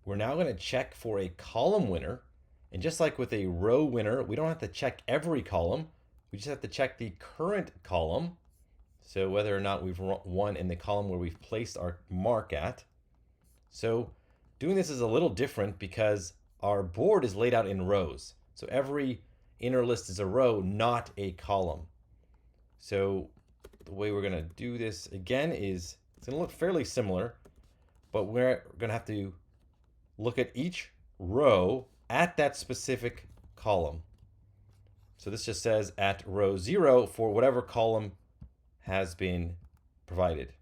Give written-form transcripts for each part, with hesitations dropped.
we're now going to check for a column winner. And just like with a row winner, we don't have to check every column. We just have to check the current column. So whether or not we've won in the column where we've placed our mark at. So doing this is a little different because our board is laid out in rows. So every inner list is a row, not a column. So the way we're going to do this again is it's going to look fairly similar, but we're going to have to look at each row at that specific column. So this just says at row 0 for whatever column has been provided.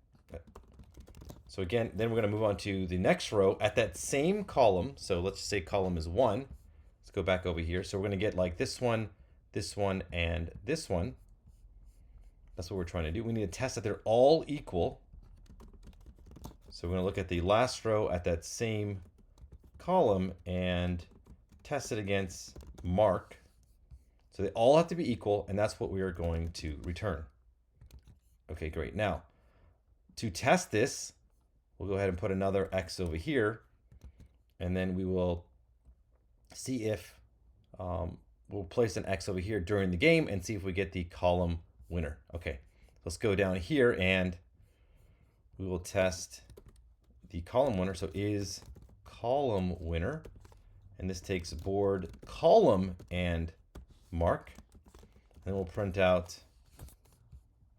So again, then we're going to move on to the next row at that same column. So let's just say column is 1. Let's go back over here. So we're going to get like this one, and this one. That's what we're trying to do. We need to test that they're all equal. So we're going to look at the last row at that same column and test it against mark. So they all have to be equal, and that's what we are going to return. Okay, great. Now, to test this, we'll go ahead and put another X over here, and then we will see if we'll place an X over here during the game and see if we get the column winner. Okay, let's go down here and we will test the column winner. So is column winner, and this takes board column and mark. Then we'll print out,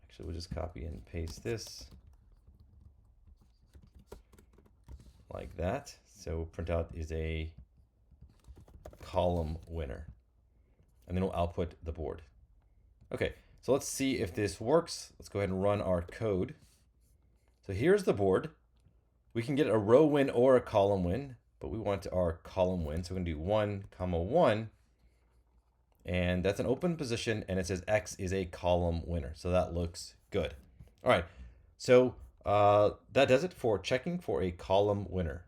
actually we'll just copy and paste this like that. So print out is a column winner, and then we'll output the board. Okay, so let's see if this works. Let's go ahead and run our code. So here's the board. We can get a row win or a column win, but we want our column win. So we're gonna do 1, 1, and that's an open position, and it says X is a column winner. So that looks good. All right, so that does it for checking for a column winner.